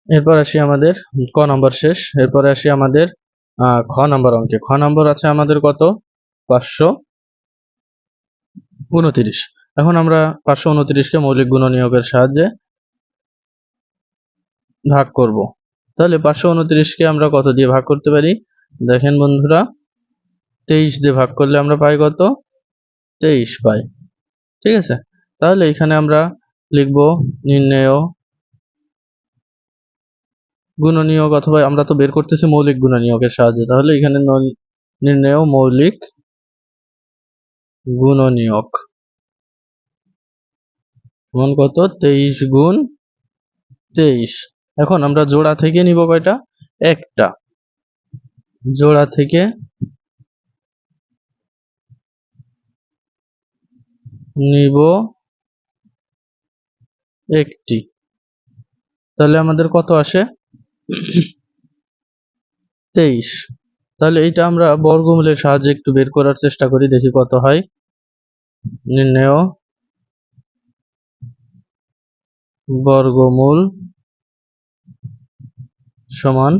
এরপর আসি আমাদের ক নম্বর শেষ। এরপরে আসি আমাদের খ নম্বর অঙ্কে। খ নম্বর আছে আমাদের কত? 529। এখন আমরা 529কে মৌলিক গুণনীয়কের সাহায্যে ভাগ করব। তাহলে 529কে আমরা কত দিয়ে ভাগ করতে পারি? দেখেন বন্ধুরা, 23 দিয়ে ভাগ করলে আমরা পাই কত? 23 পাই। ঠিক আছে, তাহলে এখানে আমরা লিখব নির্ণেয় গুণনীয়ক, অথবা আমরা তো বের করতেছি মৌলিক গুণনীয়কের সাহায্যে, তাহলে এখানে নির্ণেয় মৌলিক গুণনীয়ক সমান কত? 23 গুণ 23। এখন আমরা জোড়া থেকে নিব কয়টা? একটা। জোড়া থেকে নিব একটি। তাহলে আমাদের কত আসে? 23। তাহলে এইটা আমরা বর্গমূলের সাহায্যে একটু বের করার চেষ্টা করি, দেখি কত হয়। নির্ণেয় বর্গমূল সমান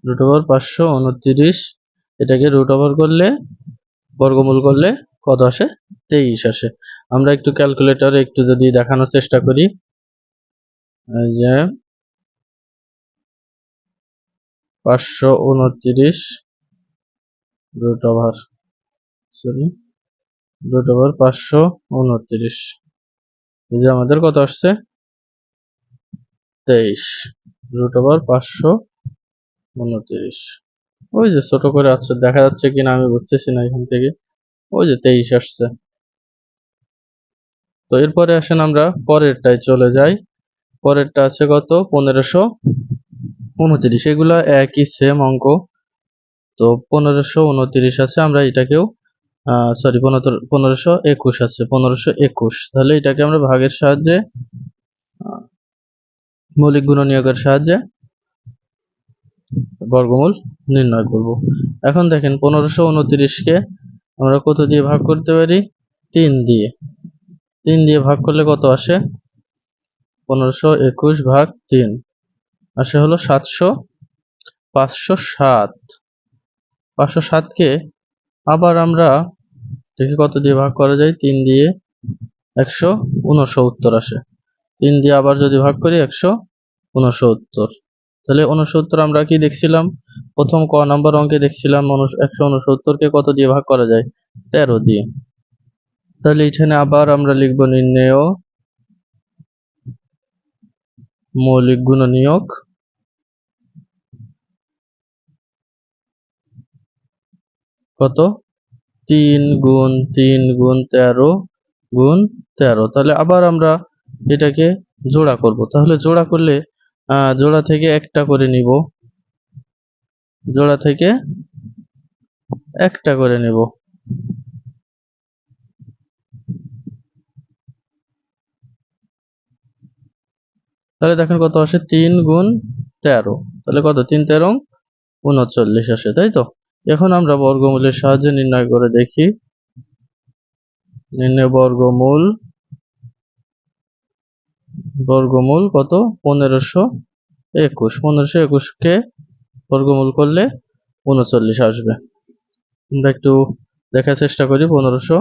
√529। এটাকে রুট ওভার করলে, বর্গমূল করলে কত আসে? 23 আসে। আমরা একটু ক্যালকুলেটরে একটু যদি দেখানোর চেষ্টা করি, যে 529 রুট ওভার 529, এই যে আমাদের কত আসছে? 23 √529। ওই যে ছোট করে আছে, দেখা যাচ্ছে কিনা আমি বুঝতেছি না এখান থেকে। ওই যে 23 আসছে। তো এরপরে আসেন আমরা পরেরটায় চলে যাই। পরেরটা আছে কত? 1529। এগুলা একই সেম অঙ্ক। তো 1529 আছে, আমরা এটাকেও সরি 1521 আছে, 1521। তাহলে এটাকে আমরা ভাগের সাহায্যে, মৌলিক গুণনীয়কের সাহায্যে বর্গমূল নির্ণয় করব। এখন দেখেন 1529কে আমরা কত দিয়ে ভাগ করতে পারি? 3 দিয়ে। 3 দিয়ে ভাগ করলে কত আসে? 1521 ভাগ 3 আসে হলো 507। 507কে আবার আমরা দেখি কত দিয়ে ভাগ করা যায়। 3 দিয়ে 169 আসে। 3 দিয়ে আবার যদি ভাগ করি 169। তাহলে 69 আমরা কি দেখছিলাম? প্রথম ক নাম্বার অঙ্কে দেখছিলাম 169কে কত দিয়ে ভাগ করা যায়? 13 দিয়ে। তাহলে এখানে আবার আমরা লিখব নির্ণেয় মৌলিক গুণনীয়ক কত? 3 গুণ 3 গুণ 13 গুণ 13। তাহলে আবার আমরা এটাকে জোড়া করব। তাহলে জোড়া করলে জোড়া থেকে একটা করে নিব। জোড়া থেকে একটা করে নেব। তাহলে দেখেন কত আসে? 3 গুণ 13। তাহলে কত? 3 13 39 আসে, তাই তো? এখন আমরা বর্গমূলের সাহায্যে নির্ণয় করে দেখি। নির্ণয় বর্গমূল কত? 1521। 1521কে বর্গমূল করলে 39 আসবে। আমরা একটু দেখার চেষ্টা করি। 1521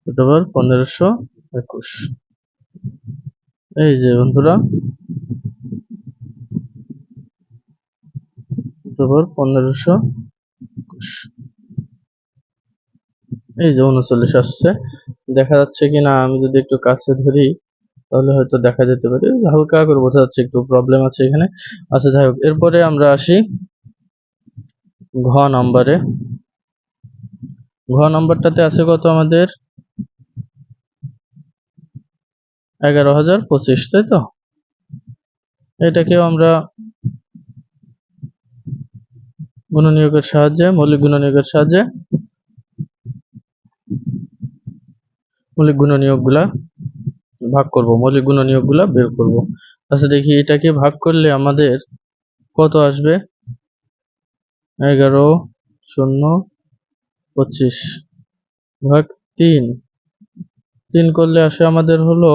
1521। এই যে বন্ধুরা, 1521, এই যে 39 আসছে। দেখা যাচ্ছে কিনা আমি যদি একটু কাছে ধরি তাহলে হয়তো দেখা যেতে পারে, হালকা করে বোঝা যাচ্ছে, একটু প্রবলেম আছে এখানে। আচ্ছা, যাই হোক, এরপরে আমরা আসি ঘ নম্বরে। ঘ নম্বরটাতে আছে কত আমাদের? 11,025, তাই তো? এটাকেও আমরা গুণনীয়কের সাহায্যে, মৌলিক গুণনীয়কের সাহায্যে মৌলিক গুণনীয়কগুলা ভাগ করব, মৌলিক গুণনীয়কগুলা বের করব। আচ্ছা, দেখি এটাকে ভাগ করলে আমাদের কত আসবে? 11,025 ভাগ 3, 3 করলে আসে আমাদের হলো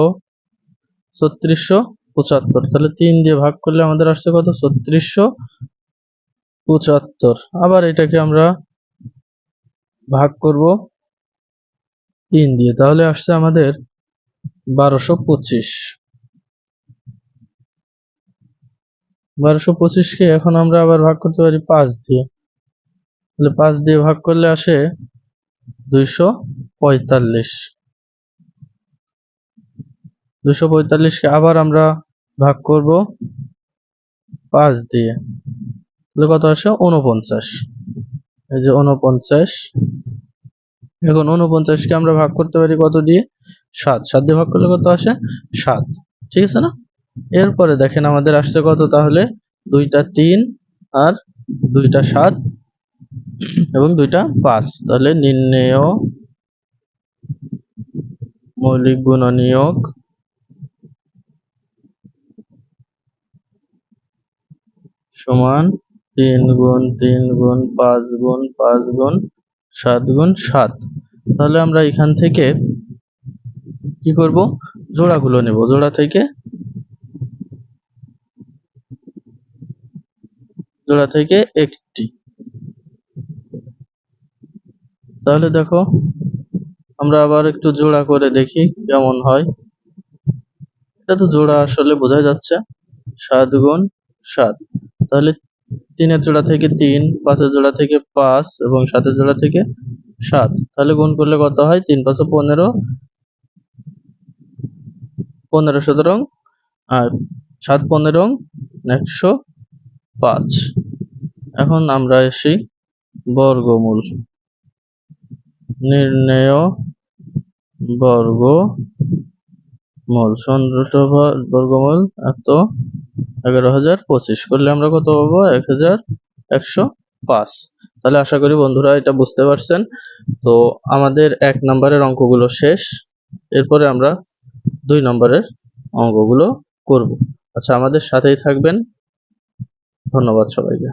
3675। তাহলে 3 দিয়ে ভাগ করলে আমাদের আসছে কত? 3675। আবার এটাকে আমরা ভাগ করব 3 দিয়ে, তাহলে আসছে আমাদের 1225। 1225 কে এখন আমরা আবার ভাগ করতে পারি 5 দিয়ে। তাহলে 5 দিয়ে ভাগ করলে আসে 245। 245 কে আবার আমরা ভাগ করব 5 দিয়ে, তাহলে কত আসে? 49। এই যে 49। এখন 49 কে আমরা ভাগ করতে পারি কত দিয়ে? 7। 7 দিয়ে ভাগ করলে কত আসে? 7। ঠিক আছে না? এরপরে দেখেন আমাদের আসছে কত তাহলে? 2টা 3 আর 2টা 7 এবং 2টা 5। তাহলে নির্ণেয় মৌলিক গুণনীয়ক সমান 3 গুণ 3 গুণ 5 গুণ 5 গুণ 7 গুণ 7। তাহলে আমরা এখান থেকে কি করব? জোড়াগুলো নেব। জোড়া থেকে একটি। তাহলে দেখো আমরা আবার একটু জোড়া করে দেখি কেমন হয়। এটা তো জোড়া আসলে বোঝা যাচ্ছে। 7 গুণ 7। তাহলে 3 এর জোড়া থেকে 3, 5 এর জোড়া থেকে 5 এবং 7 এর জোড়া থেকে 7। তাহলে গুণ করলে কত হয়? 3 5 15, 15 17 আর 7 15 105। এখন আমরা আসি বর্গমূল। নির্ণেয় বর্গমূল বর্গমূল এত 11,025 করলে আমরা কত পাবো? 1105। তাহলে আশা করি বন্ধুরা এটা বুঝতে পারছেন। তো আমাদের 1 নম্বরের অঙ্কগুলো শেষ। এরপরে আমরা 2 নম্বরের অঙ্কগুলো করব। আচ্ছা, আমাদের সাথেই থাকবেন। ধন্যবাদ সবাইকে।